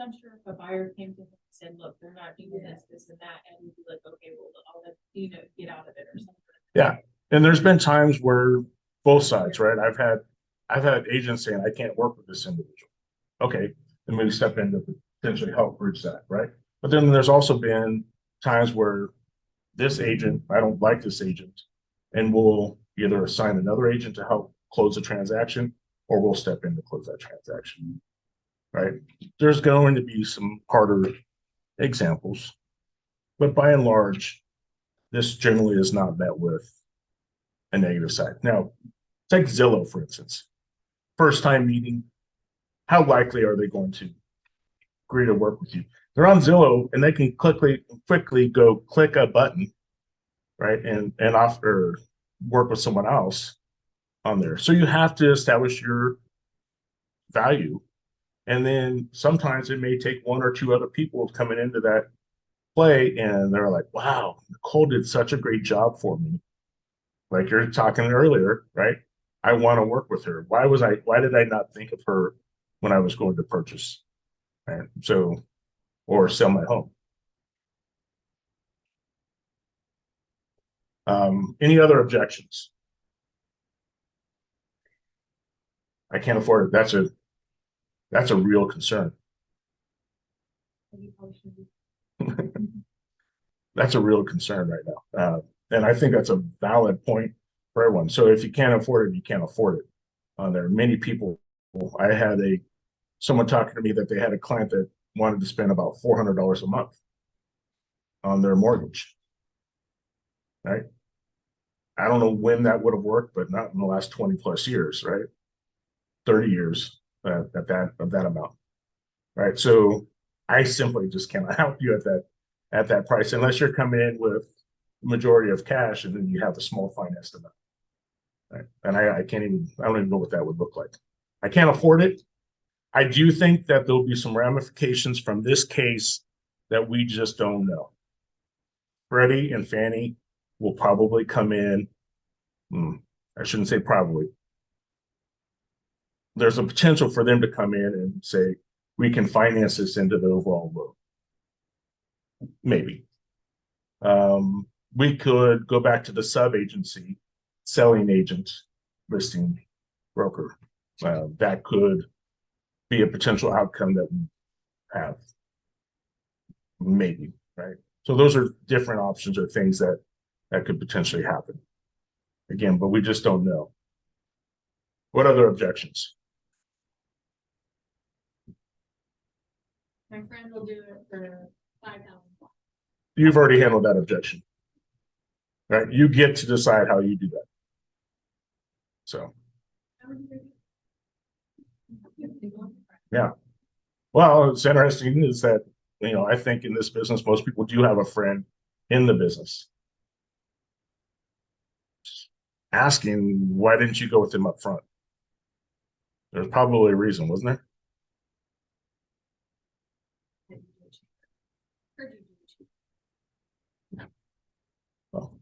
Speaker 5: I'm sure if a buyer came to him and said, look, they're not doing this and that, and we'd be like, okay, well, I'll let you know, get out of it or something.
Speaker 2: Yeah. And there's been times where both sides, right? I've had agents saying, I can't work with this individual. Okay. And maybe step in to potentially help bridge that, right? But then there's also been times where this agent, I don't like this agent, and we'll either assign another agent to help close the transaction, or we'll step in to close that transaction, right? There's going to be some harder examples, but by and large, this generally is not met with a negative side. Now, take Zillow, for instance. First time meeting, how likely are they going to agree to work with you? They're on Zillow and they can quickly go click a button, right? And offer work with someone else on there. So you have to establish your value. And then sometimes it may take one or two other people coming into that play and they're like, wow, Nicole did such a great job for me. Like you're talking earlier, right? I want to work with her. Why did I not think of her when I was going to purchase? Right? So, or sell my home. Any other objections? I can't afford it. That's a real concern. That's a real concern right now. And I think that's a valid point for everyone. So if you can't afford it, you can't afford it. There are many people. I had someone talking to me that they had a client that wanted to spend about $400 a month on their mortgage. Right? I don't know when that would have worked, but not in the last 20 plus years, right? 30 years at that amount. Right. So I simply just cannot help you at that price unless you're coming in with majority of cash and then you have a small financed amount. Right. And I don't even know what that would look like. I can't afford it. I do think that there'll be some ramifications from this case that we just don't know. Freddie and Fannie will probably come in. I shouldn't say probably. There's a potential for them to come in and say, we can finance this into the overall loan. Maybe. we could go back to the sub-agency, selling agent, listing broker. That could be a potential outcome that we have. Maybe, right? So those are different options or things that could potentially happen. Again, but we just don't know. What other objections?
Speaker 5: My friend will do it for 5,000.
Speaker 2: You've already handled that objection, right? You get to decide how you do that. So, yeah. Well, it's interesting is that, you know, I think in this business, most people do have a friend in the business. Asking, why didn't you go with them up front? There's probably a reason, wasn't there? Well,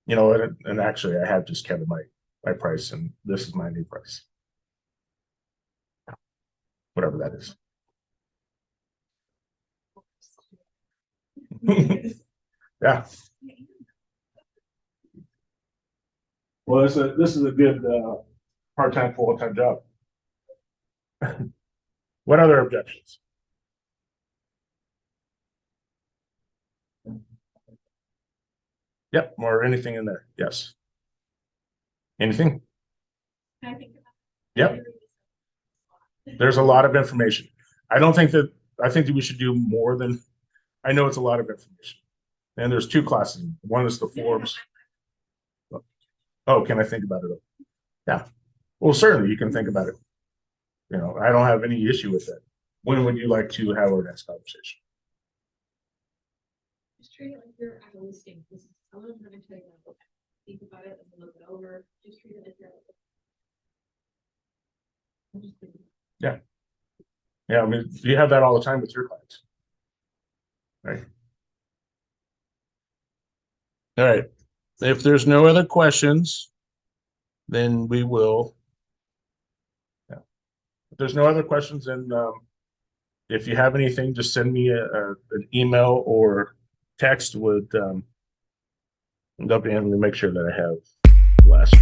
Speaker 2: you know, and actually, I have just kept my price, and this is my new price, whatever that is. Yeah. Well, this is a good part-time, full-time job. What other objections? Yep, or anything in there? Yes. Anything?
Speaker 5: I think about
Speaker 2: Yep. There's a lot of information. I think that we should do more than, I know it's a lot of information. And there's two classes. One is the forms. Oh, can I think about it? Yeah. Well, certainly you can think about it. You know, I don't have any issue with that. When would you like to have our next conversation?
Speaker 5: Just treat it like you're at a listing. This is someone's going to tell you, okay, think about it and then look it over. Just treat it like you're at a listing.
Speaker 2: Yeah. Yeah, I mean, you have that all the time with your clients. Right. All right. If there's no other questions, then we will. Yeah. If there's no other questions, then if you have anything, just send me an email or text with and make sure that I have the last.